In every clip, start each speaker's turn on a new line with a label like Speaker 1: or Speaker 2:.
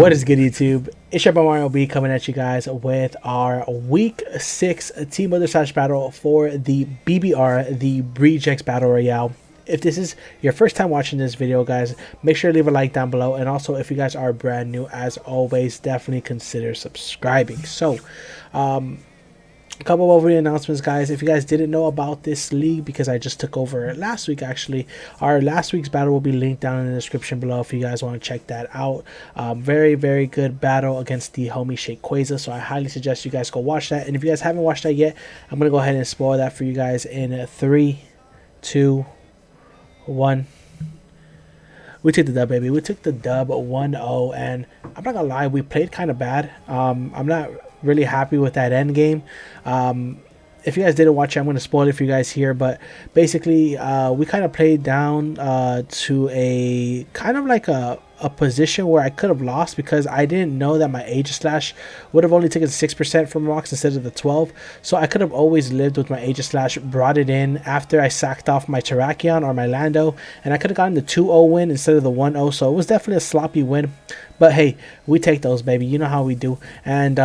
Speaker 1: What is good, YouTube? It's your boy Mario B coming at you guys with our Week 6 Team Builder Slash Battle for the BBR, the Rejects Battle Royale. If this is your first time watching this video, guys, make sure to leave a like down below. And also, if you guys are brand new, as always, definitely consider subscribing. So, a couple of overview announcements, guys. If you guys didn't know about this league, because I just took over last week, actually, our last week's battle will be linked down in the description below if you guys want to check that out. Very good battle against the homie Shaquaza, so I highly suggest you guys go watch that. And if you guys haven't watched that yet, I'm gonna go ahead and spoil that for you guys in 3, 2, 1. We took the dub, baby. We took the dub 1-0, and I'm not gonna lie, we played kind of bad. I'm not really happy with that end game. If you guys didn't watch it, I'm going to spoil it for you guys here, but basically we kind of played down to a kind of like a position where I could have lost, because I didn't know that my Aegis Slash would have only taken 6% from rocks instead of the 12. So I could have always lived with my Aegis Slash, brought it in after I sacked off my Terrakion or my Lando, and I could have gotten the 2-0 win instead of the 1-0. So it was definitely a sloppy win, but hey, we take those, baby. You know how we do. And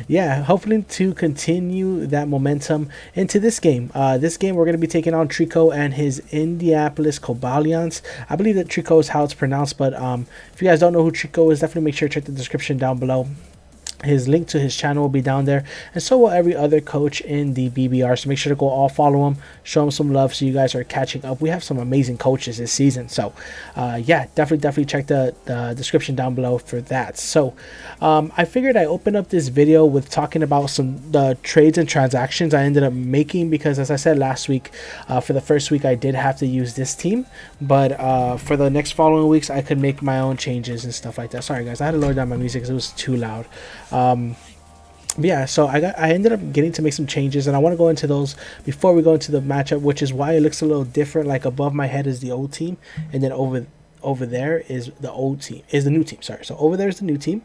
Speaker 1: yeah, hopefully to continue that momentum into this game. This game we're going to be taking on Trexo and his Indianapolis Coballions. I believe that Trexo is how it's pronounced, but if you guys don't know who Trexo is, definitely make sure to check the description down below. His link to his channel will be down there, and so will every other coach in the BBR, so make sure to go all follow him, show him some love, so you guys are catching up. We have some amazing coaches this season, so yeah, definitely check the description down below for that. So I figured I opened up this video with talking about the trades and transactions I ended up making, because as I said last week, for the first week I did have to use this team, but for the next following weeks I could make my own changes and stuff like that. Sorry guys, I had to lower down my music because it was too loud. Yeah, so I ended up getting to make some changes, and I want to go into those before we go into the matchup, which is why it looks a little different. Like above my head is the old team, and then over there is the old team, is the new team. Sorry, so over there is the new team,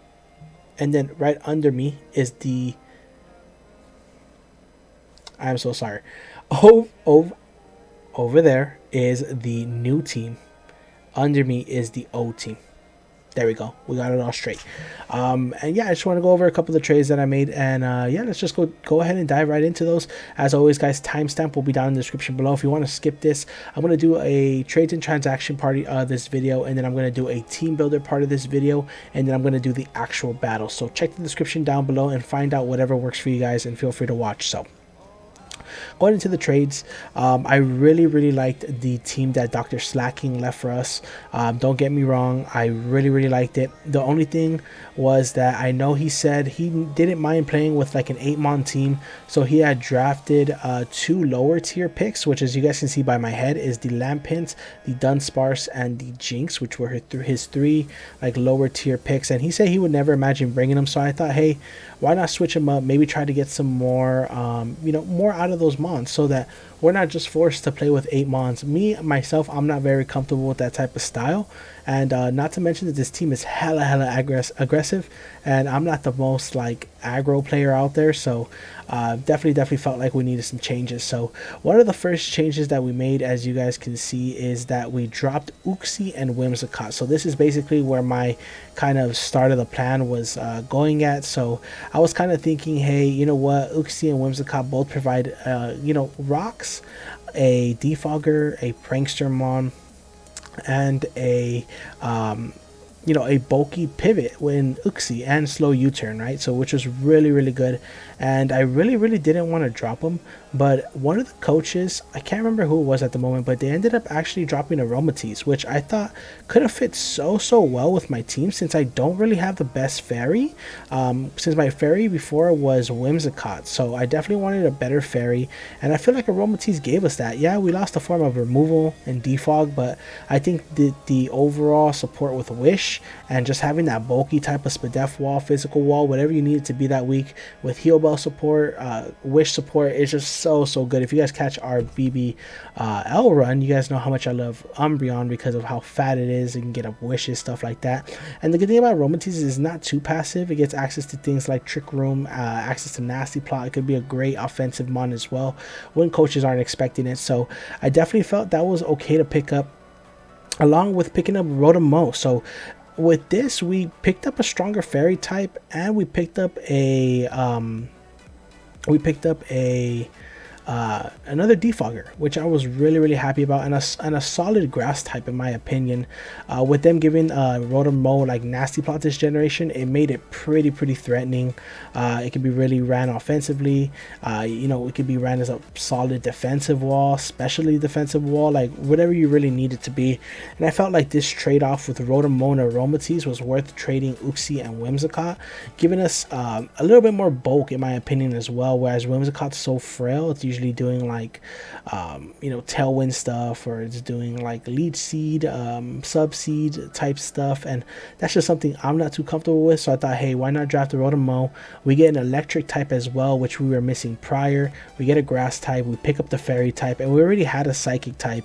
Speaker 1: and then right under me is the, I'm so sorry, over there is the new team, under me is the old team. There we go. We got it all straight. And yeah, I just want to go over a couple of the trades that I made. And yeah, let's just go ahead and dive right into those. As always, guys, timestamp will be down in the description below. If you want to skip this, I'm going to do a trades and transaction party of this video. And then I'm going to do a team builder part of this video. And then I'm going to do the actual battle. So check the description down below and find out whatever works for you guys. And feel free to watch. So going into the trades, I really liked the team that Dr. Slacking left for us. Don't get me wrong, I really liked it. The only thing was that I know he said he didn't mind playing with like an 8-mon team, so he had drafted 2 lower tier picks, which, as you guys can see by my head, is the Lampint, the Dunsparce, and the Jinx, which were his 3 like lower tier picks. And he said he would never imagine bringing them, so I thought, hey, why not switch them up, maybe try to get some more you know, more out of those mons, so that we're not just forced to play with 8 mons. Me myself, I'm not very comfortable with that type of style, and not to mention that this team is hella aggressive, and I'm not the most like aggro player out there, so definitely felt like we needed some changes. So one of the first changes that we made, as you guys can see, is that we dropped Uxie and Whimsicott. So this is basically where my kind of start of the plan was going at. So I was kind of thinking, hey, you know what, Uxie and Whimsicott both provide you know, rocks, a defogger, a prankster mon, and a you know, a bulky pivot when Uxie, and slow U-turn, right? So which was really good, and I really didn't want to drop them, but one of the coaches, I can't remember who it was at the moment, but they ended up actually dropping Aromatisse, which I thought could have fit so well with my team, since I don't really have the best fairy, since my fairy before was Whimsicott, so I definitely wanted a better fairy, and I feel like Aromatisse gave us that. Yeah, we lost the form of removal and defog, but I think the overall support with Wish and just having that bulky type of Spadef wall, physical wall, whatever you need it to be that week, with heal bell support, Wish support, is just so good. If you guys catch our BBL run, you guys know how much I love Umbreon because of how fat it is. You can get up wishes, stuff like that. And the good thing about Aromatisse is it's not too passive. It gets access to things like Trick Room, access to Nasty Plot. It could be a great offensive mon as well when coaches aren't expecting it. So I definitely felt that was okay to pick up, along with picking up Rotom. So with this, we picked up a stronger fairy type, and we picked up a another defogger, which I was really happy about, and a solid grass type in my opinion. With them giving Rotom Mo like nasty plot this generation, it made it pretty threatening. It could be really ran offensively. You know, it could be ran as a solid defensive wall, especially defensive wall, like whatever you really need it to be. And I felt like this trade-off with Rotom Mo and Aromatisse was worth trading Uxie and Whimsicott, giving us a little bit more bulk in my opinion as well, whereas Whimsicott's so frail. It's usually doing like you know, tailwind stuff, or it's doing like leech seed, sub seed type stuff, and that's just something I'm not too comfortable with. So I thought, hey, why not draft the Rotom-Mo? We get an electric type as well, which we were missing prior. We get a grass type, we pick up the fairy type, and we already had a psychic type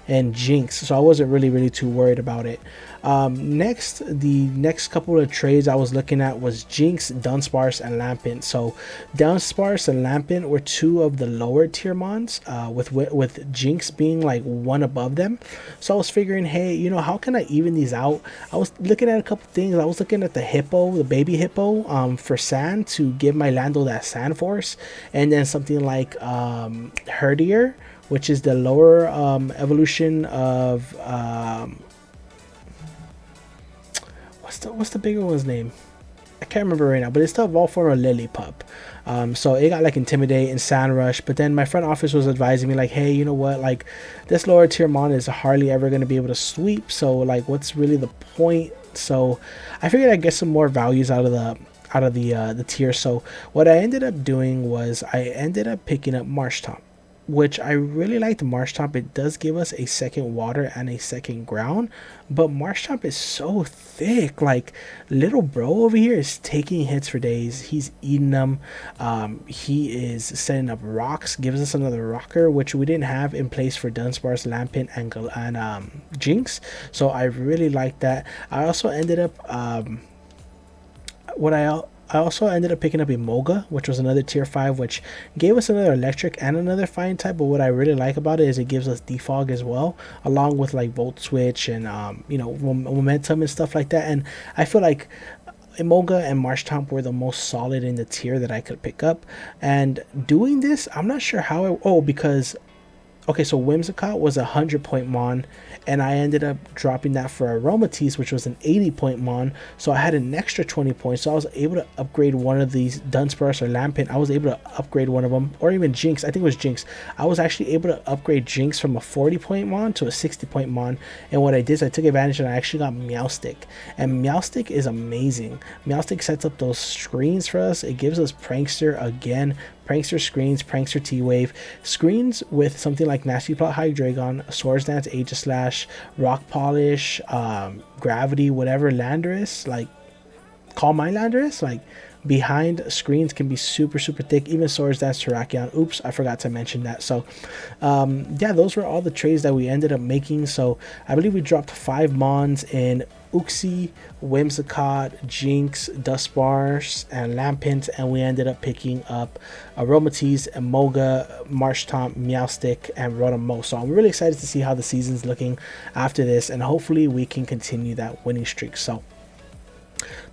Speaker 1: and Jinx, so I wasn't really too worried about it. Next, the next couple of trades I was looking at was Jinx, Dunsparce, and Lampent. So Dunsparce and Lampent were two of the lower tier mons, with Jinx being like one above them. So I was figuring, hey, you know, how can I even these out? I was looking at a couple things. I was looking at the hippo, the baby hippo, for sand, to give my Lando that sand force, and then something like Herdier, which is the lower evolution of what's the bigger one's name? I can't remember right now, but it's the evolved form of LELE pup. So it got like Intimidate and Sand Rush, but then my front office was advising me like, hey, you know what, like this lower tier mon is hardly ever going to be able to sweep, so like what's really the point? So I figured I'd get some more values out of the tier. So what I ended up doing was I ended up picking up Marshtomp, which I really like. The Marshtomp, it does give us a second water and a second ground, but Marshtomp is so thick. Like little bro over here is taking hits for days. He's eating them. He is setting up rocks, gives us another rocker, which we didn't have in place for Dunsparce, Lampent, and Jinx. So I really like that. I also ended up I also ended up picking up Emolga, which was another tier 5, which gave us another electric and another fire type. But what I really like about it is it gives us defog as well, along with like volt switch and you know, momentum and stuff like that. And I feel like Emolga and Marshtomp were the most solid in the tier that I could pick up. And doing this, I'm not sure how because okay, so Whimsicott was a 100-point mon, and I ended up dropping that for Aromatisse, which was an 80-point mon. So I had an extra 20 points. So I was able to upgrade one of these, Dunsparce or Lampent. I was able to upgrade one of them, or even Jinx. I think it was Jinx. I was actually able to upgrade Jinx from a 40-point mon to a 60-point mon. And what I did is I took advantage and I actually got Meowstic. And Meowstic is amazing. Meowstic sets up those screens for us. It gives us Prankster again. Prankster screens, Prankster T-Wave, screens with something like Nasty Plot Hydreigon, Swords Dance, Aegislash, Rock Polish, Gravity, whatever, Landorus, like, call my Landorus, like, behind screens can be super thick. Even Swords Dance, Terrakion. Oops, I forgot to mention that. So yeah, those were all the trades that we ended up making. So I believe we dropped 5 mons in Uxie, Whimsicott, Jinx, Dunsparce, and Lampent, and we ended up picking up Aromatisse, Emolga, Marshtomp, Meowstic, and Rotom-Mo. So I'm really excited to see how the season's looking after this, and hopefully we can continue that winning streak. So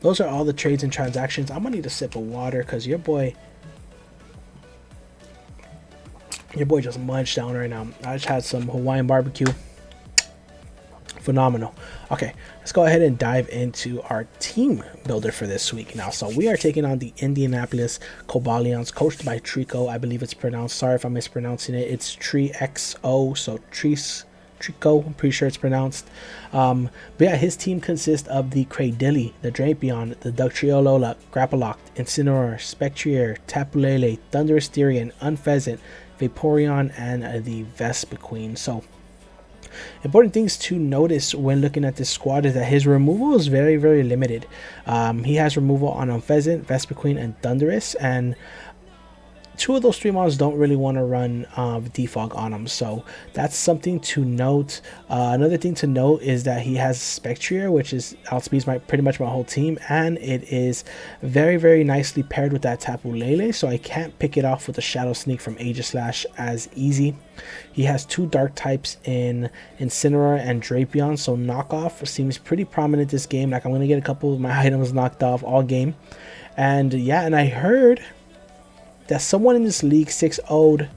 Speaker 1: those are all the trades and transactions. I'm gonna need a sip of water because your boy just munched down right now. I just had some Hawaiian barbecue. Phenomenal. Okay, let's go ahead and dive into our team builder for this week now. So we are taking on the Indianapolis Coballions, coached by Trexo. I believe it's pronounced, sorry if I'm mispronouncing it, it's Trexo, so Trexo, I'm pretty sure it's pronounced. But yeah, his team consists of the Cradilly, the Drapion, the Ductriolola, Grappaloct, Incineroar, Spectrier, Tapu Lele, Thundurus Styrian, Unpheasant, Vaporeon, and the Vespiquen. So important things to notice when looking at this squad is that his removal is very limited. He has removal on Unpheasant, Vespiquen, and Thundurus, and two of those three mons don't really want to run defog on them, so that's something to note. Another thing to note is that he has Spectrier, which is outspeeds pretty much my whole team, and it is very nicely paired with that Tapu Lele, so I can't pick it off with a Shadow Sneak from Aegislash as easy. He has two dark types in Incineroar and Drapion, so knockoff seems pretty prominent this game. Like, I'm gonna get a couple of my items knocked off all game. And yeah, and I heard that someone in this league 6-0'd,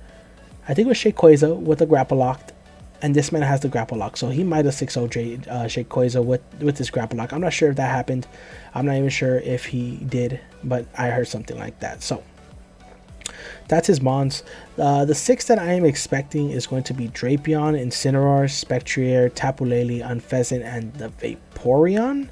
Speaker 1: I think it was Shayquaza with the grapple locked, and this man has the grapple lock, so he might have 6-0'd Shayquaza with this grapple lock. I'm not sure if that happened. I'm not even sure if he did, but I heard something like that. So that's his mons. The 6 that I am expecting is going to be Drapion, Incineroar, Spectrier, Tapu Lele, Unpheasant, and the Vaporeon.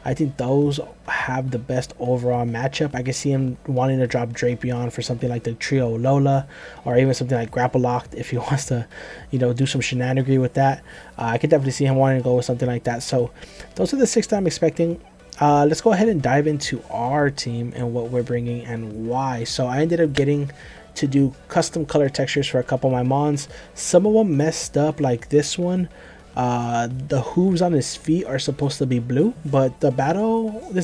Speaker 1: I think those have the best overall matchup. I can see him wanting to drop Drapion for something like the Trio Lola, or even something like Grapple Locked if he wants to, you know, do some shenanigan with that. I could definitely see him wanting to go with something like that. So those are the 6 that I'm expecting. Let's go ahead and dive into our team and what we're bringing and why. So I ended up getting to do custom color textures for a couple of my mons. Some of them messed up, like this one. The hooves on his feet are supposed to be blue, but this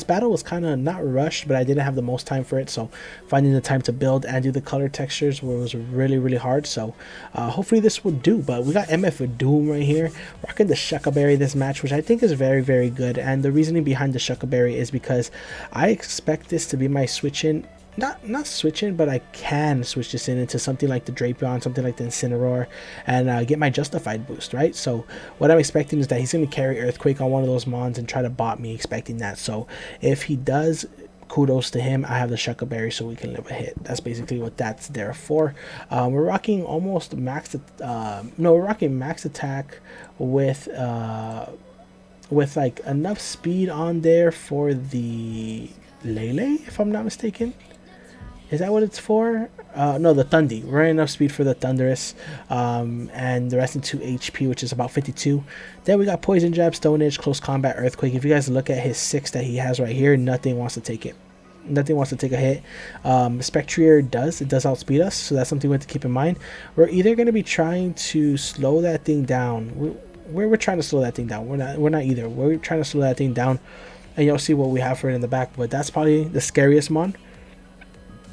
Speaker 1: battle was kind of not rushed, but I didn't have the most time for it, so finding the time to build and do the color textures was really hard. So hopefully this will do. But we got MF Doom right here rocking the Shuckleberry this match, which I think is very good. And the reasoning behind the Shuckleberry is because I expect this to be my switch in. Not switching, but I can switch this into something like the Drapion, something like the Incineroar, and get my Justified boost, right? So what I'm expecting is that he's going to carry Earthquake on one of those mons and try to bot me, expecting that. So if he does, kudos to him. I have the Shuckleberry, so we can live a hit. That's basically what that's there for. We're rocking almost max. We're rocking max attack with like enough speed on there for the Lele, if I'm not mistaken. Is that what it's for? No, the Thundi. We're running enough speed for the Thunderous, and the rest into HP, which is about 52. Then we got Poison Jab, Stone Edge, Close Combat, Earthquake. If you guys look at his 6 that he has right here, nothing wants to take it. Nothing wants to take a hit. Spectrier does. It does outspeed us, so that's something we have to keep in mind. We're either going to be trying to slow that thing down. We're trying to slow that thing down. We're not either. We're trying to slow that thing down, and you'll see what we have for it in the back. But that's probably the scariest mon.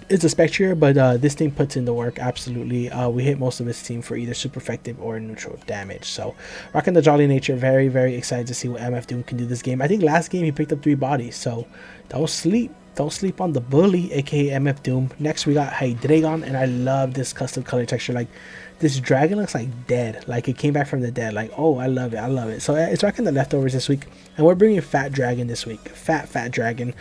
Speaker 1: It's a Spectrier, but this thing puts in the work, absolutely. We hit most of his team for either super effective or neutral damage. So, rocking the Jolly Nature, very excited to see what MF Doom can do this game. I think last game he picked up 3 bodies, so don't sleep. Don't sleep on the bully, aka MF Doom. Next, we got Hydreigon, and I love this custom color texture. Like, this dragon looks like dead, like it came back from the dead. Like, oh, I love it. So it's rocking the leftovers this week, and we're bringing Fat Dragon this week. Fat Dragon.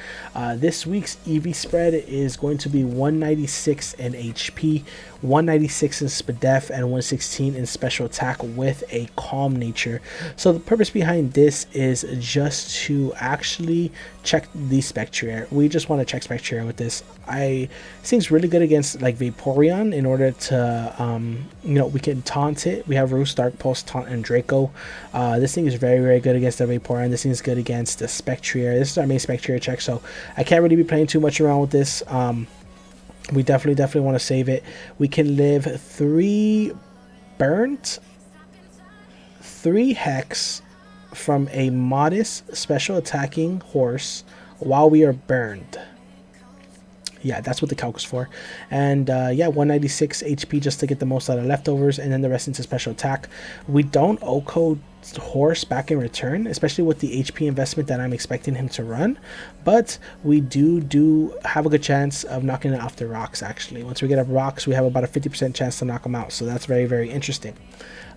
Speaker 1: This week's EV spread is going to be 196 in HP, 196 in SPDEF, and 116 in special attack with a calm nature. So the purpose behind this is just to actually check the Spectrier. We just want to check Spectrier with this. This thing's really good against like Vaporeon in order to we can taunt it. We have Roost, Dark Pulse, Taunt, and Draco. This thing is very good against the Vaporeon. This thing is good against the Spectrier. This is our main Spectrier check, so I can't really be playing too much around with this. We definitely want to save it. We can live 3 burnt, 3 hex from a modest special attacking horse while we are burned. Yeah, that's what the calc is for. And yeah, 196 HP just to get the most out of leftovers, and then the rest into special attack. We don't O-code horse back in return, especially with the HP investment that I'm expecting him to run, but we do have a good chance of knocking it off the rocks. Actually, once we get up rocks, we have about a 50% chance to knock him out, so that's very interesting.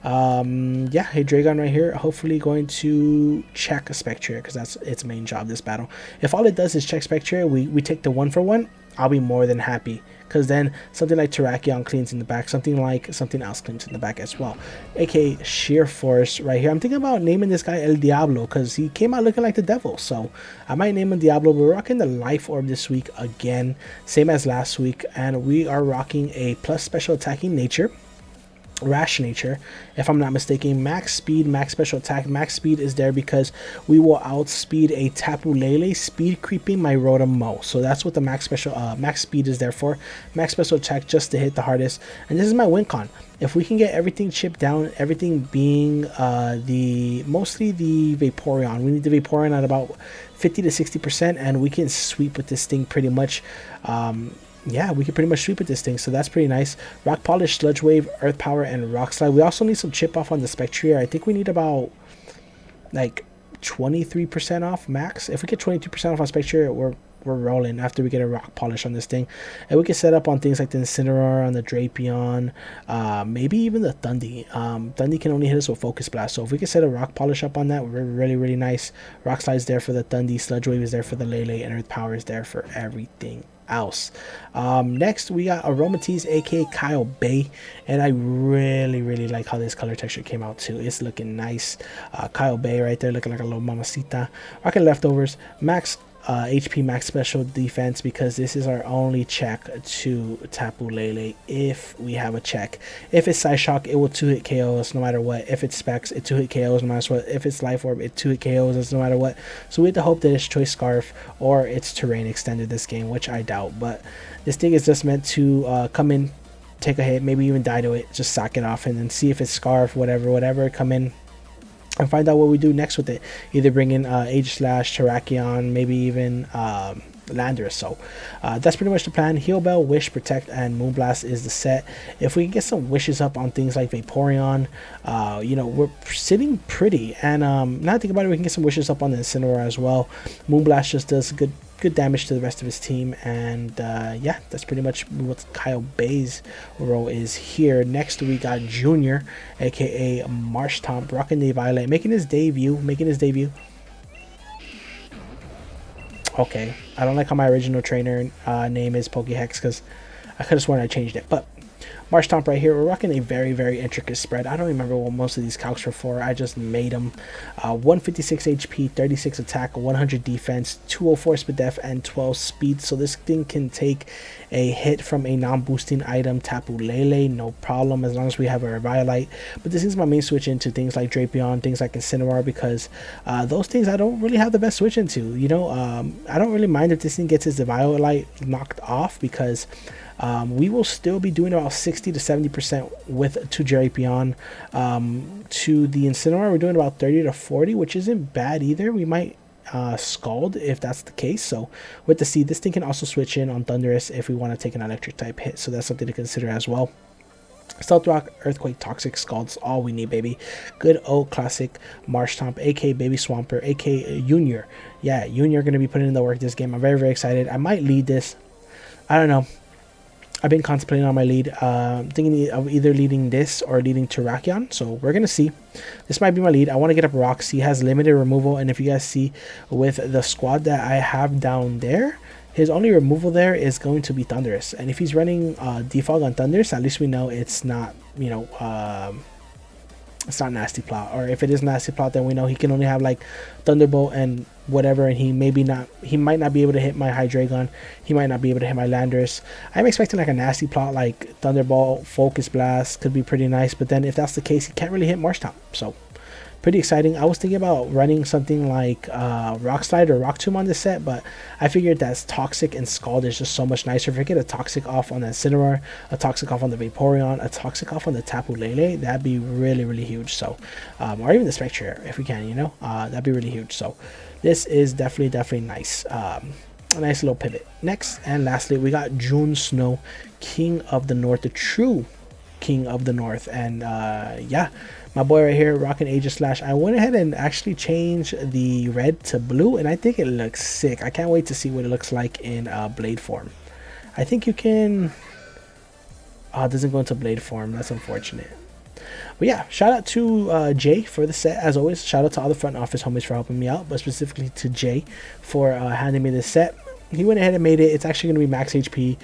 Speaker 1: Yeah, Hydreigon right here, hopefully going to check a Spectrier, because that's its main job this battle. If all it does is check Spectrier, we take the 1-for-1, I'll be more than happy, because then something like Terrakion cleans in the back, something else cleans in the back as well, aka Sheer Force right here. I'm thinking about naming this guy El Diablo, because he came out looking like the devil, so I might name him Diablo. We're rocking the Life Orb this week again, same as last week, and we are rocking a plus special attacking nature. Rash Nature, if I'm not mistaken. Max speed, max special attack. Max speed is there because we will outspeed a Tapu Lele, speed creeping my Rotom. So that's what the max speed is there for. Max special attack just to hit the hardest. And this is my win con. If we can get everything chipped down, everything being mostly the Vaporeon. We need the Vaporeon at about 50 to 60%, and we can sweep with this thing pretty much. Yeah, we can pretty much sweep with this thing, so that's pretty nice. Rock Polish, Sludge Wave, Earth Power, and Rock Slide. We also need some chip off on the Spectrier. I think we need about like 23% off max. If we get 22% off on Spectrier, we're rolling after we get a Rock Polish on this thing. And we can set up on things like the Incineroar, on the Drapion, maybe even the Thundy. Thundy can only hit us with Focus Blast, so if we can set a Rock Polish up on that, we're really nice. Rock Slide is there for the Thundy, Sludge Wave is there for the Lele, and Earth Power is there for everything else. Next we got Aromatisse, aka Kyle Bay, and I really like how this color texture came out too. It's looking nice. Kyle Bay right there looking like a little mamacita. Rocking Leftovers, max HP, max special defense, because this is our only check to Tapu Lele if we have a check. If it's Side Shock, it will 2-hit KOs no matter what. If it's Specs, it 2-hit KOs no matter what. If it's Life Orb, it 2-hit KOs no matter what. So we have to hope that it's Choice Scarf or it's Terrain Extended this game, which I doubt. But this thing is just meant to come in, take a hit, maybe even die to it, just sack it off, and then see if it's Scarf, whatever, come in and find out what we do next with it. Either bring in Aegislash, Terrakion, maybe even Landorus. So that's pretty much the plan. Heal Bell, Wish, Protect, and Moonblast is the set. If we can get some wishes up on things like Vaporeon, you know, we're sitting pretty. And now I think about it, we can get some wishes up on the Incineroar as well. Moonblast just does good damage to the rest of his team, and yeah, that's pretty much what Kyle Bay's role is here. Next we got Junior, aka Marshtomp, rocking the Violet, making his debut. Okay, I don't like how my original trainer name is Pokehex, because I could have sworn I changed it, but Marshtomp right here, we're rocking a very intricate spread. I don't remember what most of these calcs were for. I just made them. 156 HP, 36 attack, 100 defense, 204 speed def, and 12 speed. So this thing can take a hit from a non-boosting item, Tapu Lele, no problem, as long as we have a Revitalize. But this is my main switch into things like Drapion, things like Incineroar, because those things I don't really have the best switch into. You know, I don't really mind if this thing gets his Revitalize knocked off, because we will still be doing about 60 to 70% with to Drapion. To the Incineroar, we're doing about 30 to 40, which isn't bad either. We might Scald if that's the case. So with the seed, this thing can also switch in on Thunderous if we want to take an electric type hit. So that's something to consider as well. Stealth Rock, Earthquake, Toxic, Scald's all we need, baby. Good old classic Marshtomp, aka Baby Swampert, aka Junior. Yeah, Junior going to be putting in the work this game. I'm very excited. I might lead this. I don't know. I've been contemplating on my lead, thinking of either leading this or leading Terrakion, so we're going to see. This might be my lead. I want to get up Rocks. He has limited removal, and if you guys see with the squad that I have down there, his only removal there is going to be Thunderous. And if he's running Defog on Thunderous, at least we know it's not, you know, it's not Nasty Plot. Or if it is Nasty Plot, then we know he can only have like Thunderbolt and whatever, and he might not be able to hit my Hydreigon. He might not be able to hit my Landorus. I'm expecting like a Nasty Plot like Thunderbolt, Focus Blast could be pretty nice, but then if that's the case, he can't really hit Marshtomp. So pretty exciting. I was thinking about running something like Rock Slide or Rock Tomb on this set, but I figured that Toxic and Scald is just so much nicer. If I get a Toxic off on that Incineroar, a Toxic off on the Vaporeon, a Toxic off on the Tapu Lele, that'd be really huge. So or even the Spectre if we can, you know, that'd be really huge. So this is definitely nice. A nice little pivot. Next and lastly, we got Jon Snow, King of the North, the true King of the North. And yeah, my boy right here rocking Aegislash. I went ahead and actually changed the red to blue, and I think it looks sick. I can't wait to see what it looks like in blade form. I think you can it doesn't go into blade form. That's unfortunate. But yeah, shout out to Jay for the set as always. Shout out to all the front office homies for helping me out, but specifically to Jay for handing me this set. He went ahead and made it. It's actually going to be max HP,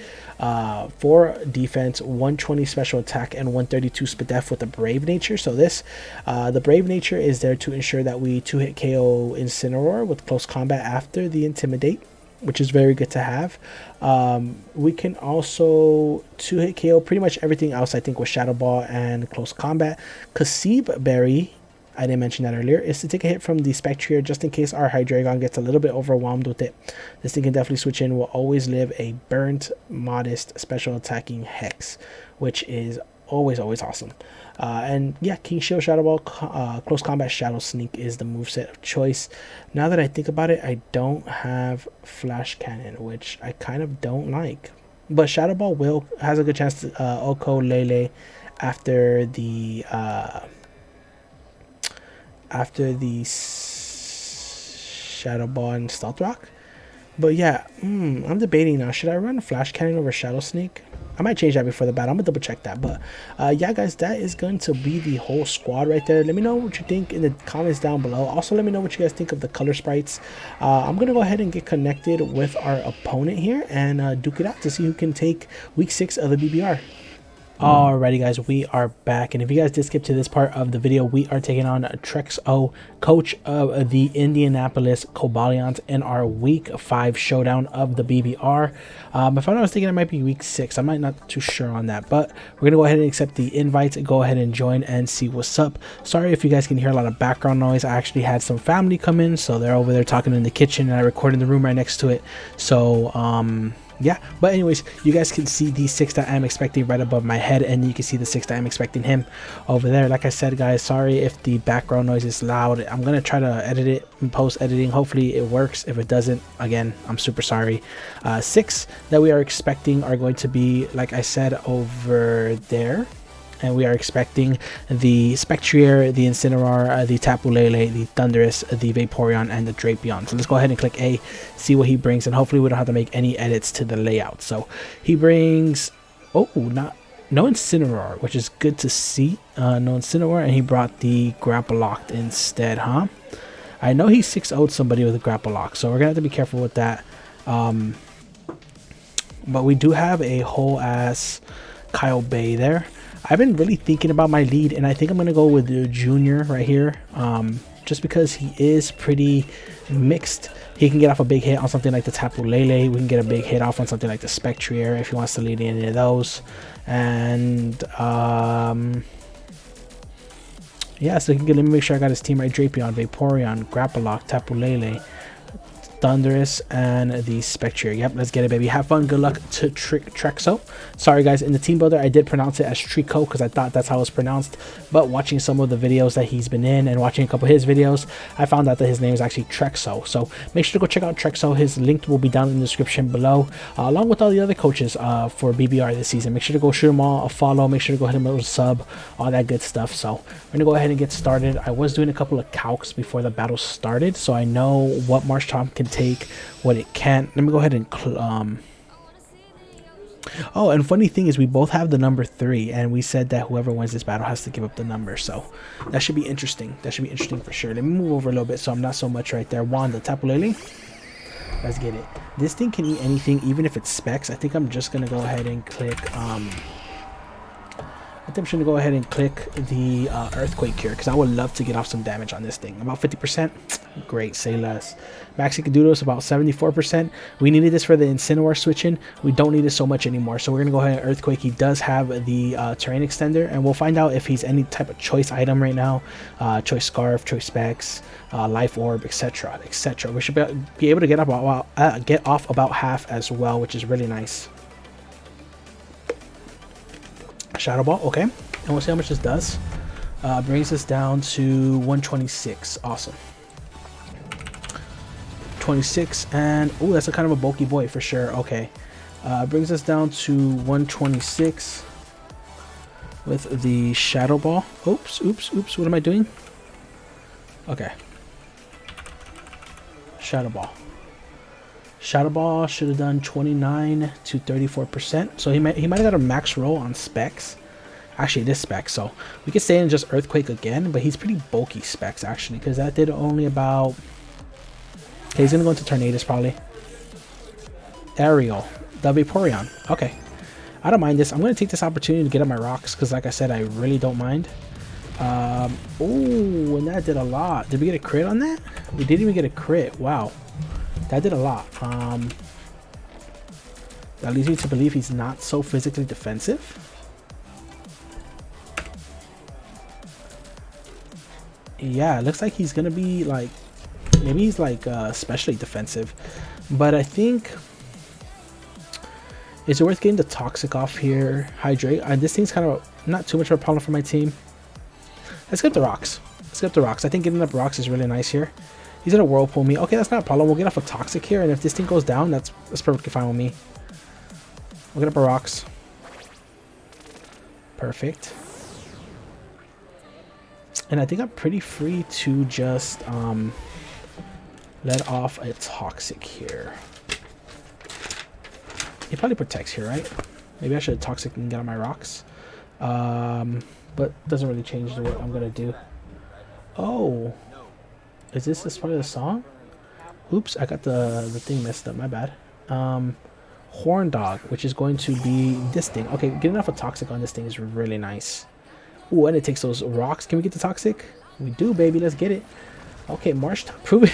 Speaker 1: 4 defense, 120 special attack, and 132 speed def with the Brave Nature. So this, the Brave Nature is there to ensure that we 2-hit KO Incineroar with close combat after the Intimidate. which is very good to have. We can also 2-hit KO pretty much everything else, I think, with Shadow Ball and Close Combat. Kasib Berry, I didn't mention that earlier, is to take a hit from the Spectrier just in case our Hydreigon gets a little bit overwhelmed with it. This thing can definitely switch in. Will always live a burnt, modest, special attacking Hex, which is always awesome. And yeah, King Shield, Shadow Ball, Close Combat, Shadow Sneak is the moveset of choice. Now that I think about it, I don't have Flash Cannon, which I kind of don't like. But Shadow Ball has a good chance to Oko LELE after the Shadow Ball and Stealth Rock. But yeah, I'm debating now. Should I run Flash Cannon over Shadow Sneak? I might change that before the battle. I'm gonna double check that. But yeah, guys, that is going to be the whole squad right there. Let me know what you think in the comments down below. Also, let me know what you guys think of the color sprites. I'm gonna go ahead and get connected with our opponent here and duke it out to see who can take week 6 of the BBR. Alrighty, guys, we are back, and if you guys did skip to this part of the video, we are taking on Trexo, coach of the Indianapolis Coballions, in our week 5 showdown of the BBR. If I'm not mistaken, it might be week 6. I'm not too sure on that, but we're gonna go ahead and accept the invites and go ahead and join and see what's up. Sorry if you guys can hear a lot of background noise. I actually had some family come in, so they're over there talking in the kitchen, and I recorded in the room right next to it. So yeah, but anyways, you guys can see the 6 that I'm expecting right above my head, and you can see the 6 that I'm expecting him over there. Like I said, guys, sorry if the background noise is loud. I'm gonna try to edit it in post editing. Hopefully it works. If it doesn't, again, I'm super sorry. 6 that we are expecting are going to be, like I said, over there. And we are expecting the Spectrier, the Incineroar, the Tapu Lele, the Thundurus, the Vaporeon, and the Drapion. So let's go ahead and click A, see what he brings, and hopefully we don't have to make any edits to the layout. So he brings, no Incineroar, which is good to see. No Incineroar, and he brought the Grapple Locked instead, huh? I know he 6-0'd somebody with a Grapple Lock, so we're gonna have to be careful with that. But we do have a whole ass Kyle Bay there. I've been really thinking about my lead, and I think I'm going to go with the Junior right here, just because he is pretty mixed. He can get off a big hit on something like the Tapu Lele. We can get a big hit off on something like the Spectrier if he wants to lead any of those. And yeah, so let me make sure I got his team right. Drapion, Vaporeon, Grapplock, Tapu Lele, Thundurus, and the Spectrier. Yep, let's get it, baby. Have fun. Good luck to Trexo. Sorry, guys. In the team builder, I did pronounce it as Trico because I thought that's how it's pronounced. But watching some of the videos that he's been in and watching a couple of his videos, I found out that his name is actually Trexo. So make sure to go check out Trexo. His link will be down in the description below, along with all the other coaches for BBR this season. Make sure to go shoot them all a follow. Make sure to go hit them with a sub, all that good stuff. So we're going to go ahead and get started. I was doing a couple of calcs before the battle started, so I know what Marshtomp can take, what it can't. Let me go ahead and oh, and funny thing is we both have the number 3, and we said that whoever wins this battle has to give up the number, so that should be interesting. That should be interesting for sure. Let me move over a little bit so I'm not so much right there. Wanda, Tapu Lele, let's get it. This thing can eat anything, even if it's specs. I think I'm just gonna go ahead and click I think I'm just going to go ahead and click the Earthquake Cure, because I would love to get off some damage on this thing. About 50%? Great, say less. Max can do this about 74%. We needed this for the Incineroar switch-in. We don't need it so much anymore, so we're going to go ahead and Earthquake. He does have the Terrain Extender, and we'll find out if he's any type of choice item right now. Choice Scarf, Choice Specs, Life Orb, etc., etc. We should be able to get off about half as well, which is really nice. Shadow Ball, okay, and we'll see how much this does. Brings us down to 126. Awesome. 26, and oh, that's a kind of a bulky boy for sure. Okay, brings us down to 126 with the Shadow Ball. Oops, what am I doing? Okay, Shadow Ball. Shadow Ball should have done 29 to 34%. So he might have got a max roll on specs. Actually, this spec. So we could stay in just Earthquake again, but he's pretty bulky specs actually, because that did only about. Okay, he's gonna go into Tornadus probably. Aerial, the Vaporeon. Okay, I don't mind this. I'm gonna take this opportunity to get up my rocks because, like I said, I really don't mind. Oh, and that did a lot. Did we get a crit on that? We didn't even get a crit. Wow. That did a lot. That leads me to believe he's not so physically defensive. Yeah, it looks like he's gonna be like, maybe he's like especially defensive, but I think, is it worth getting the toxic off here? Hydrate. This thing's kind of not too much of a problem for my team. Let's get the rocks. Let's get the rocks. I think getting up rocks is really nice here. He's gonna whirlpool me. Okay, that's not a problem. We'll get off a toxic here, and if this thing goes down, that's perfectly fine with me. We'll get up a rocks. Perfect. And I think I'm pretty free to just let off a toxic here. He probably protects here, right? Maybe I should toxic and get on my rocks. But doesn't really change what I'm gonna do. Oh, is this part of the song? Oops, I got the thing messed up. My bad. Horn dog, which is going to be this thing. Okay, getting off a toxic on this thing is really nice. Ooh, and it takes those rocks. Can we get the toxic? We do, baby. Let's get it. Okay, Marshtop proving.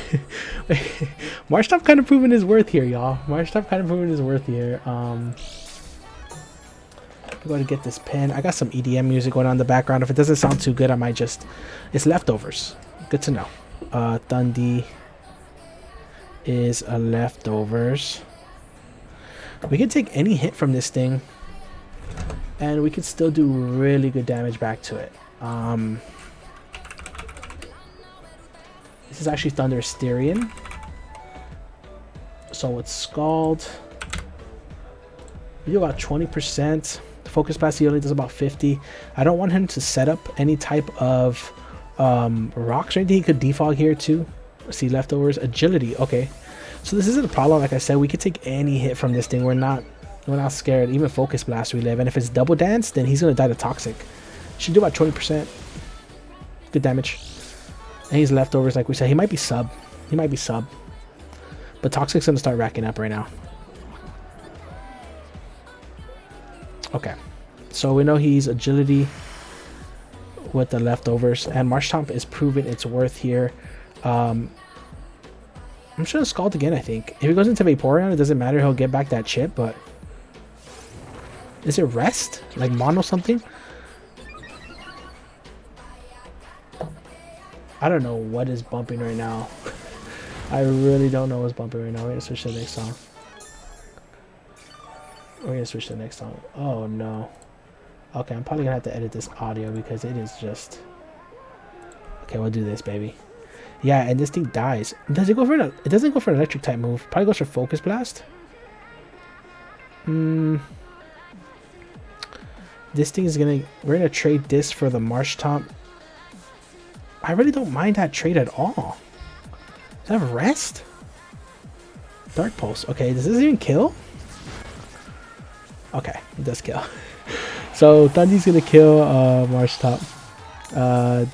Speaker 1: Marshtop kind of proving his worth here, y'all. Marshtop kind of proving his worth here. I'm going to get this pen. I got some EDM music going on in the background. If it doesn't sound too good, I might just. It's leftovers. Good to know. Dundee is a leftovers. We can take any hit from this thing, and we can still do really good damage back to it. This is actually Thunder Styrian. So it's Scald. We do about 20%. The Focus Blast he only does about 50. I don't want him to set up any type of rocks or anything. He could defog here too. See, leftovers. Agility. Okay. So this isn't a problem. Like I said, we could take any hit from this thing. We're not scared. Even Focus Blast we live. And if it's double dance, then he's gonna die to toxic. Should do about 20%. Good damage. And he's leftovers, like we said. He might be sub. He might be sub. But toxic's gonna start racking up right now. Okay. So we know he's agility with the leftovers. And Marshtomp is proving its worth here. I'm just gonna Scald again, I think. If he goes into Vaporeon, it doesn't matter. He'll get back that chip, but... Is it rest? Like mono something? I don't know what is bumping right now. I really don't know what's bumping right now. We're gonna switch to the next song. We're gonna switch to the next song. Oh no. Okay, I'm probably gonna have to edit this audio because it is just... Okay, we'll do this, baby. Yeah, and this thing dies. Does it go for an... It doesn't go for an electric type move. Probably goes for Focus Blast. This thing is gonna... We're gonna trade this for the Marshtomp. I really don't mind that trade at all. Does that have rest? Dark Pulse. Okay, does this even kill? Okay, it does kill. So Dundee's gonna kill Marshtomp.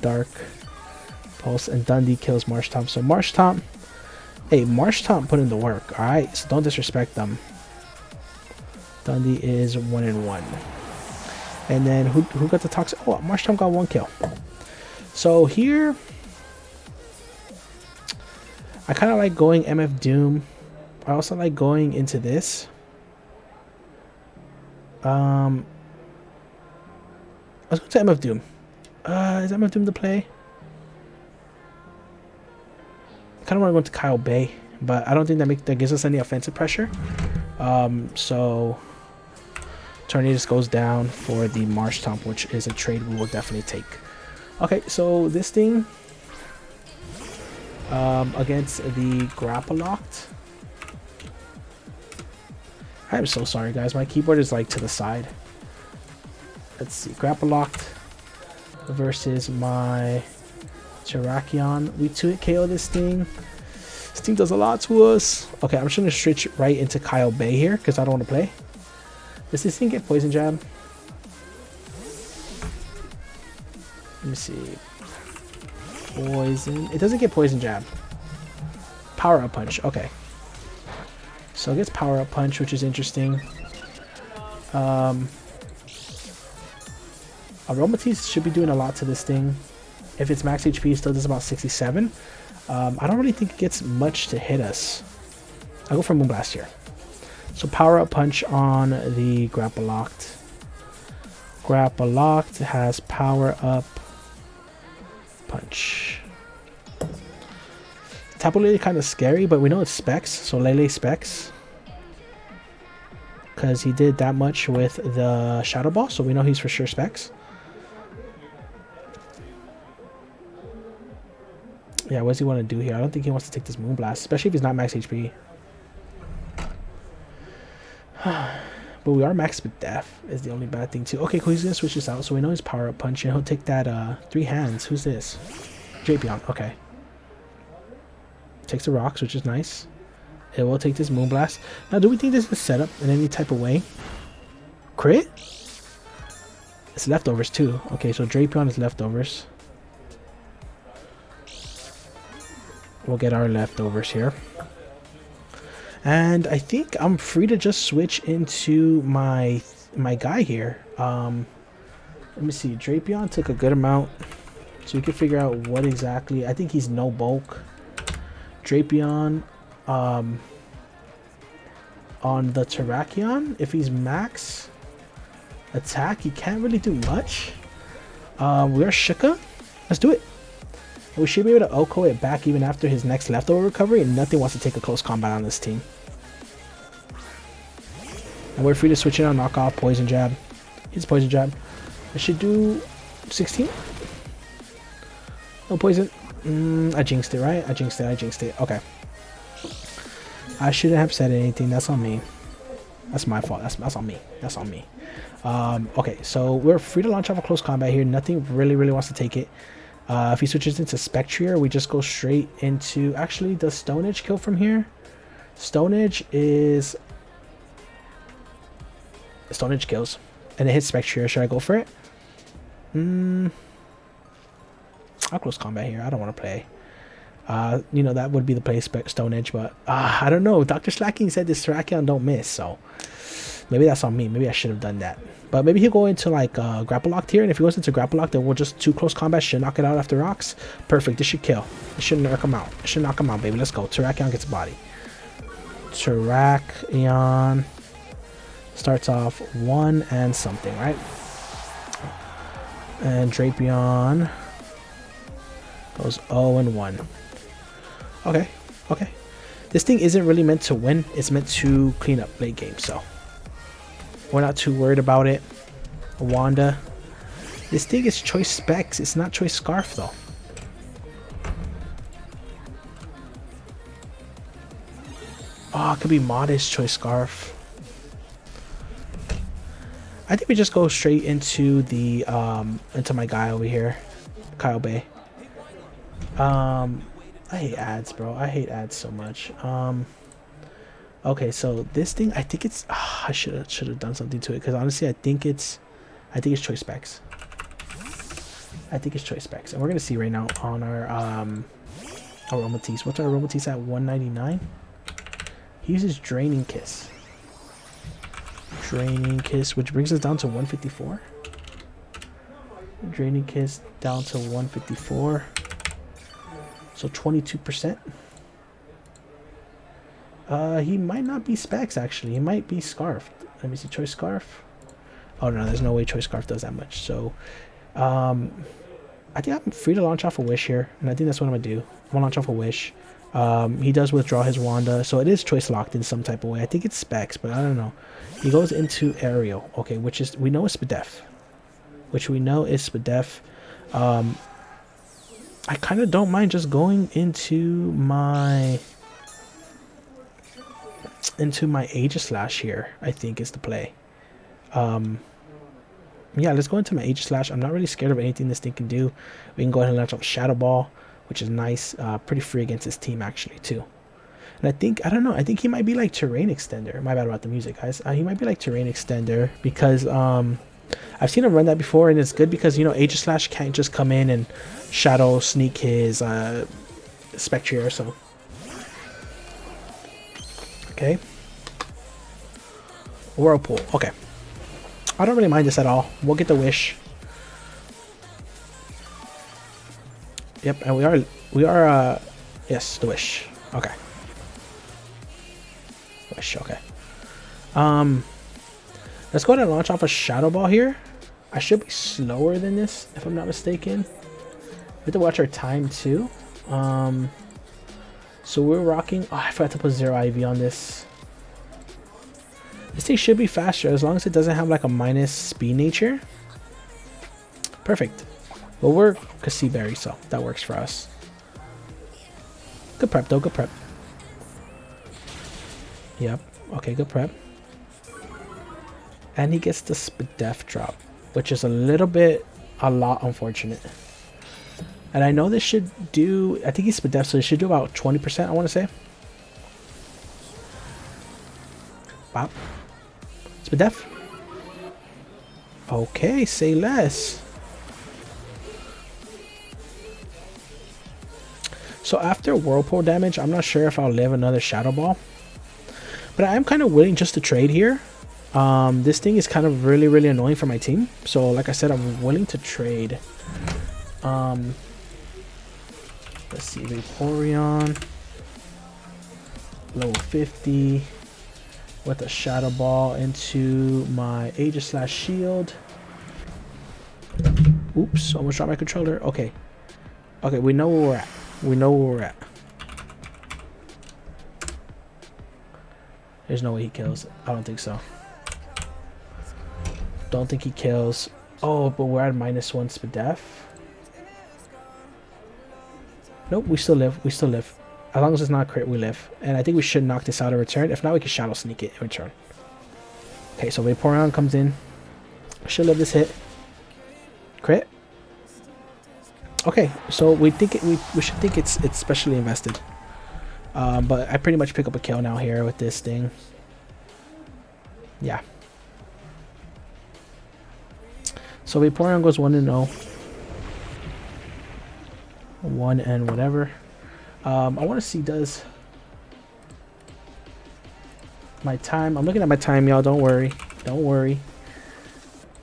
Speaker 1: Dark Pulse, and Dundee kills Marshtomp. So Marshtomp, hey, Marshtomp put in the work. All right, so don't disrespect them. Dundee is 1-1, and then who got the toxic? Oh, Marshtomp got 1 kill. So here, I kind of like going MF Doom. I also like going into this. Let's go to MF Doom. Is MF Doom to play? I kind of want to go into Kyle Bay, but I don't think that gives us any offensive pressure. So Tornadus goes down for the Marshtomp, which is a trade we will definitely take. Okay, so this thing against the Grapple Locked. I'm so sorry, guys. My keyboard is like to the side. Let's see. Grapple Locked versus my Terrakion. We 2-hit KO this thing. This thing does a lot to us. Okay, I'm just going to switch right into Kyle Bay here because I don't want to play. Does this thing get Poison Jab? Let me see. Poison. It doesn't get Poison Jab. Power Up Punch. Okay. So it gets Power Up Punch, which is interesting. Aromatisse should be doing a lot to this thing. If it's max HP, it still does about 67. I don't really think it gets much to hit us. I go for Moonblast here. So power up punch on the grapple locked. Grapple locked has power up punch. Tapu Lele kind of scary, but we know it's specs, so Lele specs. Because he did that much with the Shadow Ball, so we know he's for sure specs. Yeah, what does he want to do here? I don't think he wants to take this Moonblast, especially if he's not max HP. But we are max with def is the only bad thing too. Okay, cool, he's going to switch this out, so we know his power up punch, and he'll take that 3 hands. Who's this? Drapion, okay. Takes the rocks, which is nice. It will take this Moonblast. Now, do we think this is set up in any type of way? Crit? It's leftovers too. Okay, so Drapion is leftovers. We'll get our leftovers here. And I think I'm free to just switch into my guy here. Let me see. Drapion took a good amount. So we can figure out what exactly. I think he's no bulk. Drapion on the Terrakion, if he's max attack, he can't really do much. We're Shika. Let's do it. We should be able to Oko it back even after his next leftover recovery, and nothing wants to take a close combat on this team. And we're free to switch in on knockoff, poison jab. Hits poison jab. I should do 16. No poison. I jinxed it, right? I jinxed it. Okay. I shouldn't have said anything. That's on me. That's my fault. That's on me. That's on me. Okay, so we're free to launch off a close combat here. Nothing really wants to take it. If he switches into Spectrier, we just go straight into... Actually, does Stone Edge kill from here? Stone Edge is... Stone Edge kills. And it hits Spectrier. Should I go for it? I'll close combat here. I don't want to play. You know, that would be the play, Stone Edge, but I don't know. Dr. Slacking said this Terrakion don't miss, so maybe that's on me. Maybe I should have done that. But maybe he'll go into like grapple locked here, and if he goes into grapple lock, then we'll just 2 close combat, should knock it out after rocks. Perfect. This should kill. It should knock him out. It should knock him out, baby. Let's go. Terrakion gets body. Terrakion starts off 1 and something, right? And Drapion goes 0 and 1. Okay. This thing isn't really meant to win. It's meant to clean up late game, so we're not too worried about it. Wanda. This thing is choice specs. It's not choice scarf, though. Oh, it could be modest choice scarf. I think we just go straight into the into my guy over here, Kyle Bay. I hate ads, bro. I hate ads so much. Okay, so this thing, I think it's I should have done something to it, because honestly I think it's choice specs. I think it's choice specs, and we're gonna see right now on our Aromatisse. What's our Aromatisse at? 199. He uses Draining Kiss. Draining Kiss, which brings us down to 154. Draining Kiss down to 154. So 22%. He might not be specs, actually. He might be scarfed. Let me see. Choice scarf. Oh no, there's no way choice scarf does that much. So I think I'm free to launch off a wish here, and I think that's what I'm gonna do. I'm gonna launch off a wish. He does withdraw his Wanda, so it is choice locked in some type of way. I think it's specs, but I don't know. He goes into Aerial, okay, which is, we know is Spadef. I kind of don't mind just going into my Aegislash here. I think is the play. Yeah, let's go into my Aegislash. I'm not really scared of anything this thing can do. We can go ahead and launch off Shadow Ball, which is nice. Pretty free against his team actually too. And I don't know, I think he might be like Terrain Extender. My bad about the music, guys. He might be like Terrain Extender because I've seen him run that before, and it's good because, you know, Aegislash can't just come in and shadow sneak his Spectrier, so. Okay. Whirlpool. Okay. I don't really mind this at all. We'll get the wish. Yep, and we are yes, the wish. Okay. push. Okay. Let's go ahead and launch off a Shadow Ball here. I should be slower than this, if I'm not mistaken. We have to watch our time too. So we're rocking. Oh, I forgot to put 0 IV on this. This thing should be faster as long as it doesn't have like a minus speed nature. Perfect. Well, we're Kasi Berry, so that works for us. Good prep though, good prep. Yep, okay, good prep. And he gets the Spadef drop, which is a lot unfortunate. And I know this should do, I think he's Spadef, so it should do about 20%, I want to say. Wow. Spadef. Okay, say less. So after Whirlpool damage, I'm not sure if I'll live another Shadow Ball. But I am kind of willing just to trade here. This thing is kind of really annoying for my team. So like I said, I'm willing to trade. Let's see, Vaporeon. Level 50. With a Shadow Ball into my Aegis/Shield. Oops, almost dropped my controller. Okay. Okay, we know where we're at. We know where we're at. There's no way he kills. I don't think so. Don't think he kills. Oh, but we're at -1 Spadef. Nope, we still live. We still live. As long as it's not crit, we live. And I think we should knock this out in return. If not, we can Shadow Sneak it in return. Okay, so Vaporeon comes in. Should live this hit. Crit. Okay, so we think we should think it's specially invested. But I pretty much pick up a kill now here with this thing. Yeah. So Vaporeon goes 1-0. 1 and whatever. I want to see does my time. I'm looking at my time, y'all. Don't worry. Don't worry.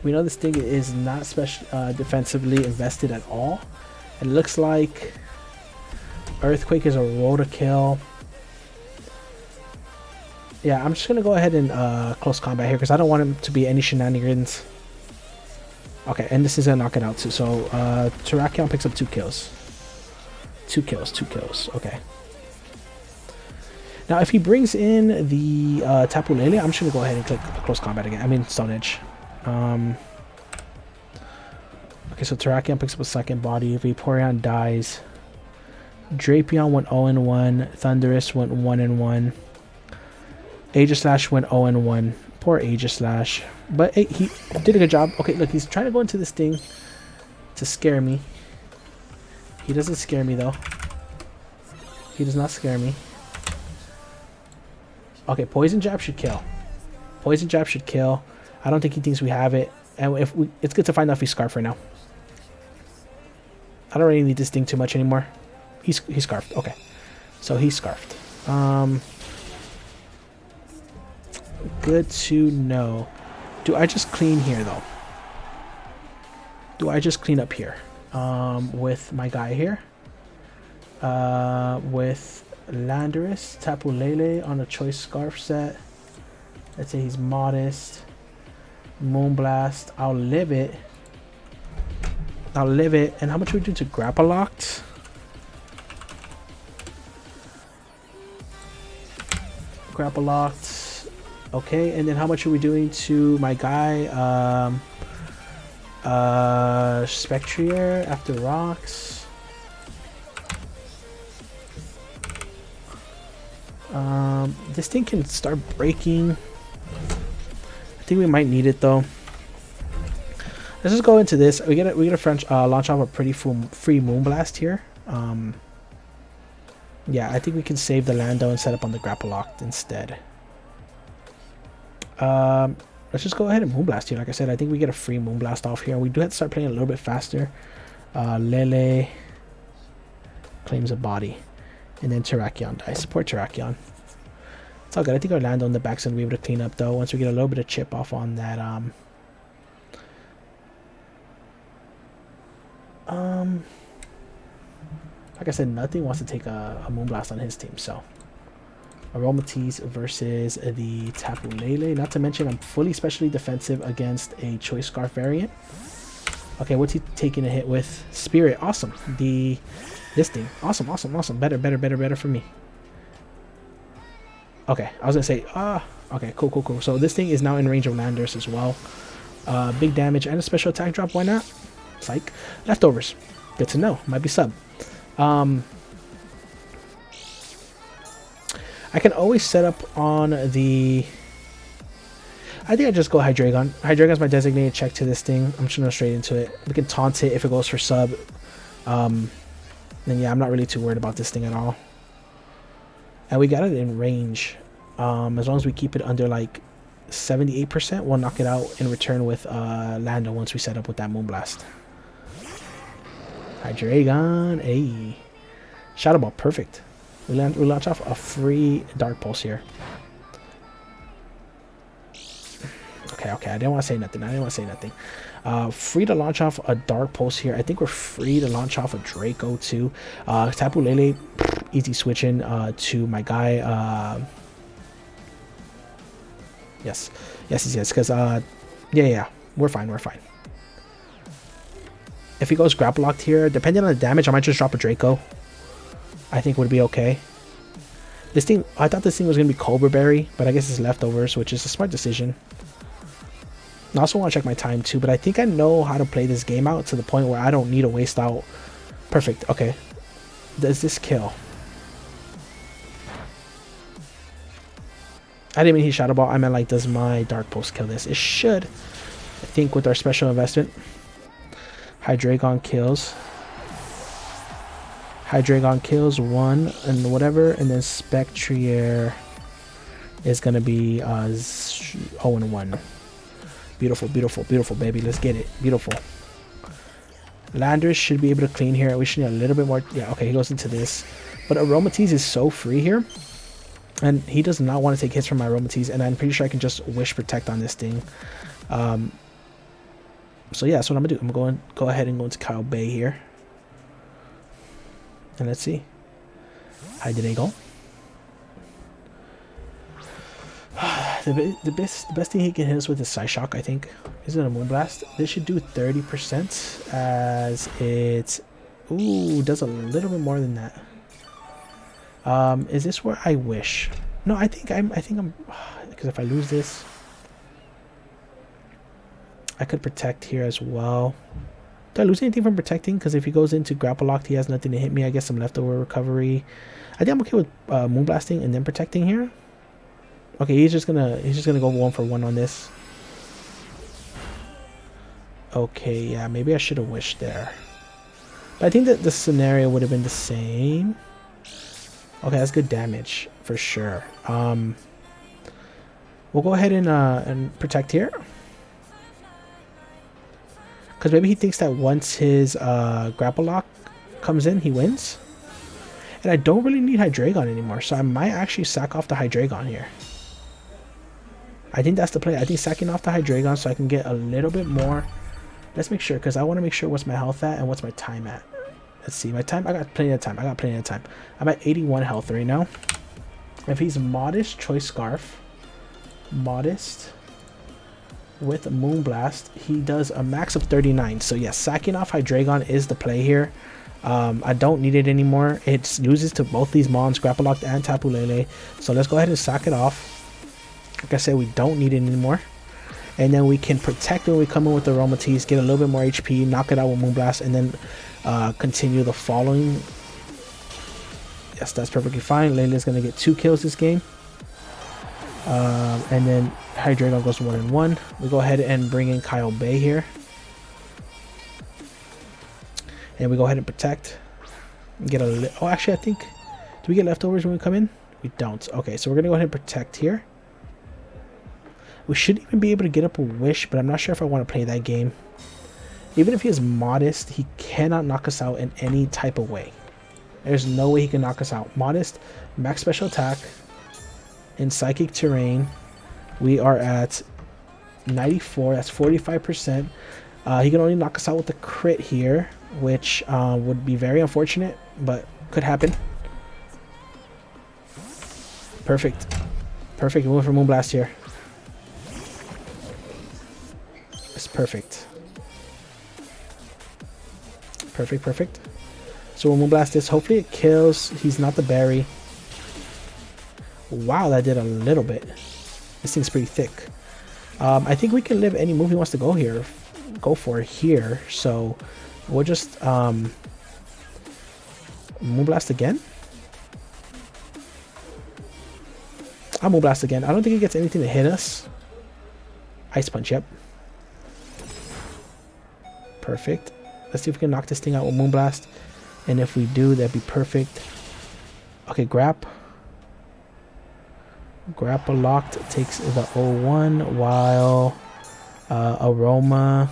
Speaker 1: We know this thing is not special defensively invested at all. It looks like Earthquake is a roll to kill. Yeah, I'm just gonna go ahead and close combat here because I don't want him to be any shenanigans. Okay, and this is gonna knock it out too. So Terrakion picks up 2 kills. 2 kills, 2 kills. Okay. Now, if he brings in the Tapu Lele, I'm just gonna go ahead and click close combat again. I mean, Stone Edge. Okay, so Terrakion picks up a second body. Vaporeon dies. Drapion went 0-1. Thundurus went 1-1. Aegislash went 0-1. Poor Aegislash. But hey, he did a good job. Okay, look, he's trying to go into this thing to scare me. He doesn't scare me, though. He does not scare me. Okay, Poison Jab should kill. Poison Jab should kill. I don't think he thinks we have it. And if we, it's good to find out if he's Scarf right now. I don't really need this thing too much anymore. He's Scarfed. Okay. So he's Scarfed. Good to know. Do I just clean here, though? Do I just clean up here? With my guy here. With Landorus, Tapu Lele on a Choice Scarf set. Let's say he's Modest. Moonblast. I'll live it. I'll live it. And how much we do to Grapple Locked? Grapple Locked. Okay, and then how much are we doing to my guy? Spectrier after Rocks. This thing can start breaking. I think we might need it though. Let's just go into this. We get a French launch off a pretty free Moonblast here. Yeah, I think we can save the Lando and set up on the Grapple Locked instead. Let's just go ahead and Moonblast here. Like I said, I think we get a free Moonblast off here. We do have to start playing a little bit faster. Lele claims a body. And then Terrakion dies. Support Terrakion. It's all good. I think our Lando in the back's going to be able to clean up though once we get a little bit of chip off on that. Like I said, nothing wants to take a Moonblast on his team, so Aromatisse versus the Tapu Lele. Not to mention, I'm fully specially defensive against a Choice Scarf variant. Okay, what's he taking a hit with? Spirit. Awesome. This thing. Awesome, awesome, awesome. Better, better, better, better for me. Okay, I was gonna say, okay, cool, cool, cool. So this thing is now in range of Landers as well. Big damage and a special attack drop. Why not? Psych. Leftovers. Good to know. Might be sub. I can always set up on the... I think I just go Hydreigon. Hydreigon's my designated check to this thing. I'm just going to go straight into it. We can taunt it if it goes for sub. Then yeah, I'm not really too worried about this thing at all. And we got it in range. As long as we keep it under like 78%, we'll knock it out in return with Lando once we set up with that Moonblast. Hydreigon. Ayy. Shadow Ball. Perfect. We launch off a free Dark Pulse here. Okay, I didn't want to say nothing. Free to launch off a Dark Pulse here. I think we're free to launch off a Draco too. Tapu Lele, easy switching to my guy. Yes, because yeah, we're fine. If he goes grapple locked here, depending on the damage, I might just drop a Draco. I think would be okay. This thing, I thought this thing was gonna be Cobra Berry, but I guess it's leftovers, which is a smart decision. I also want to check my time too, but I think I know how to play this game out to the point where I don't need to waste out. Perfect. Okay. Does this kill? I didn't mean he Shadow Ball. I meant like, does my Dark Pulse kill this? It should. I think with our special investment. Hydreigon kills. Hydreigon kills one and whatever, and then Spectrier is gonna be 0-1. Beautiful, beautiful, beautiful, baby. Let's get it. Beautiful. Landers should be able to clean here. We should need a little bit more. Yeah, okay, he goes into this. But Aromatisse is so free here. And he does not want to take hits from my Aromatisse. And I'm pretty sure I can just Wish Protect on this thing. So yeah, that's what I'm going to do. I'm going to go ahead and go into Kyle Bay here. And let's see. How did they go? The best thing he can hit us with is Psyshock, I think. Is it a Moonblast? This should do 30% as it... Ooh, does a little bit more than that. Is this where I wish? No, I think I'm... Because if I lose this... I could protect here as well. Do I lose anything from protecting? Because if he goes into grapple locked, he has nothing to hit me. I get some leftover recovery. I think I'm okay with Moonblasting and then protecting here. Okay, he's just gonna go 1-for-1 on this. Okay, yeah, maybe I should have wished there. But I think that the scenario would have been the same. Okay, that's good damage for sure. We'll go ahead and protect here. Because maybe he thinks that once his grapple lock comes in, he wins. And I don't really need Hydreigon anymore, so I might actually sack off the Hydreigon here. I think that's the play. I think sacking off the Hydreigon so I can get a little bit more. Let's make sure, because I want to make sure what's my health at and what's my time at. Let's see, my time, I got plenty of time. I'm at 81 health right now. If he's Modest, Choice Scarf. Modest. With Moonblast, he does a max of 39. So yes, sacking off Hydreigon is the play here. I don't need it anymore. It loses to both these mons, Grapple Locked and Tapu Lele. So let's go ahead and sack it off. Like I said, we don't need it anymore. And then we can protect when we come in with the Aromatisse, get a little bit more HP, knock it out with Moonblast, and then continue the following. Yes, that's perfectly fine. Lele's going to get 2 kills this game. And then Hydreigon goes 1-1. We go ahead and bring in Kyle Bay here. And we go ahead and protect. Get a oh, actually, I think... Do we get leftovers when we come in? We don't. Okay, so we're going to go ahead and protect here. We should even be able to get up a Wish, but I'm not sure if I want to play that game. Even if he is Modest, he cannot knock us out in any type of way. There's no way he can knock us out. Modest, max special attack. In Psychic Terrain, we are at 94. That's 45%. He can only knock us out with the crit here, which would be very unfortunate, but could happen. Perfect. Perfect. We went for Moonblast here. It's perfect. Perfect, perfect. So we'll Moonblast this. Hopefully it kills. He's not the berry. Wow, that did a little bit. This thing's pretty thick. I think we can live any move he wants to go here. Go for here. So we'll just Moonblast again. I'll Moonblast again. I don't think he gets anything to hit us. Ice Punch, yep. Perfect. Let's see if we can knock this thing out with Moonblast. And if we do, that'd be perfect. Okay, Grap. Grapple locked takes the 0-1 while Aroma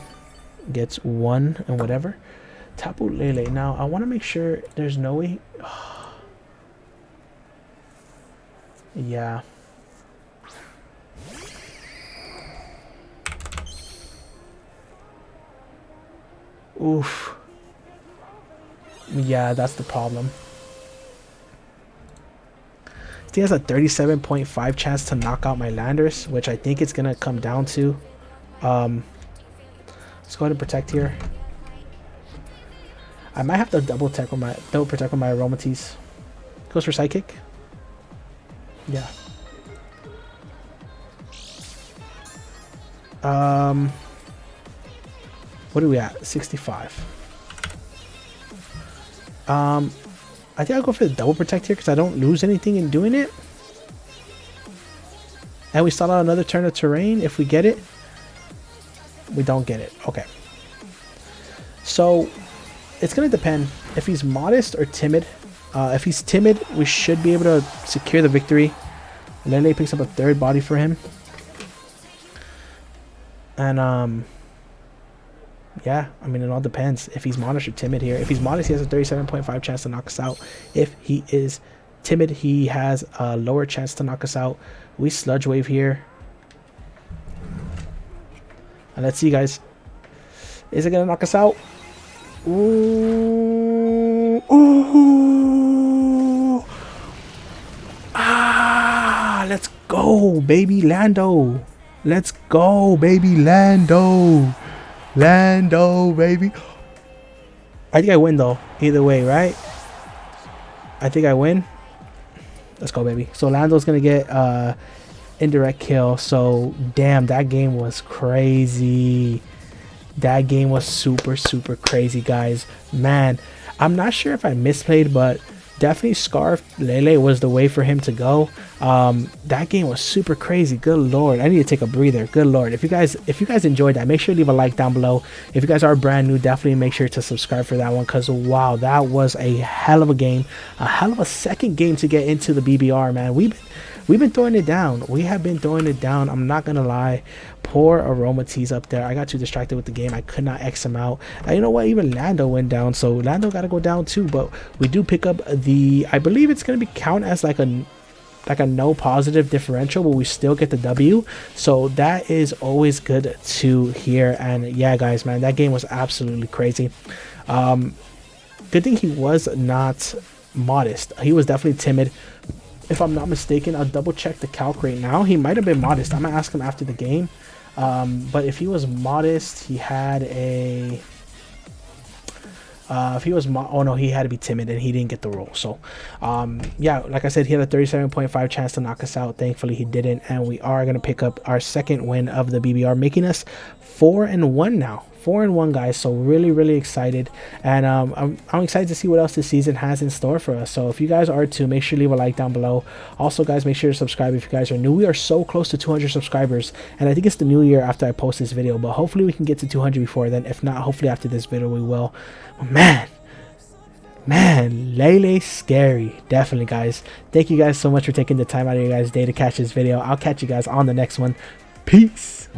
Speaker 1: gets 1 and whatever. Tapu Lele. Now, I want to make sure there's no way. Yeah. Oof. Yeah, that's the problem. He has a 37.5 chance to knock out my Landers, which I think it's gonna come down to. Let's go ahead and protect here. I might have to double protect with my Aromatisse. Goes for Psychic. Yeah. What are we at? 65. I think I'll go for the double protect here because I don't lose anything in doing it. And we start out another turn of terrain. If we get it, we don't get it. Okay. So it's going to depend if he's modest or timid. If he's timid, we should be able to secure the victory. Lele picks up a third body for him. And yeah, I mean, it all depends if he's modest or timid here. If he's modest, he has a 37.5 chance to knock us out. If he is timid, he has a lower chance to knock us out. We Sludge Wave here. And let's see, guys. Is it going to knock us out? Ooh. Ooh. Ah, let's go, baby Lando. Let's go, baby Lando. Lando, baby. I think I win, though. Either way, right? I think I win. Let's go, baby. So Lando's going to get indirect kill. So, damn, that game was crazy. That game was super, super crazy, guys. Man, I'm not sure if I misplayed, but definitely Scarf Lele was the way for him to go. That game was super crazy. Good lord, I need to take a breather. Good lord. If you guys enjoyed that, make sure to leave a like down below. If you guys are brand new, definitely make sure to subscribe for that one, because wow, that was a hell of a game, a hell of a second game to get into the BBR, man. We've been throwing it down. We have been throwing it down. I'm not gonna lie. Poor Aromatisse up there. I got too distracted with the game. I could not X him out. And you know what? Even Lando went down. So Lando got to go down too. But we do pick up the. I believe it's gonna be count as like a no positive differential, but we still get the W. So that is always good to hear. And yeah, guys, man, that game was absolutely crazy. Good thing he was not modest. He was definitely timid. If I'm not mistaken, I'll double check the calc right now. He might have been modest. I'm gonna ask him after the game. But if he was modest, he had a. If he was, oh no, he had to be timid and he didn't get the roll. So, yeah, like I said, he had a 37.5 chance to knock us out. Thankfully, he didn't, and we are gonna pick up our second win of the BBR, making us 4-1 now. 4-1, guys. So really, really excited, and I'm excited to see what else this season has in store for us. So if you guys are too, make sure to leave a like down below. Also, guys, make sure to subscribe if you guys are new. We are so close to 200 subscribers, and I think it's the new year after I post this video, but hopefully we can get to 200 before then. If not, hopefully after this video we will. Man, Lele scary. Definitely, guys. Thank you guys so much for taking the time out of your guys' day to catch this video. I'll catch you guys on the next one. Peace.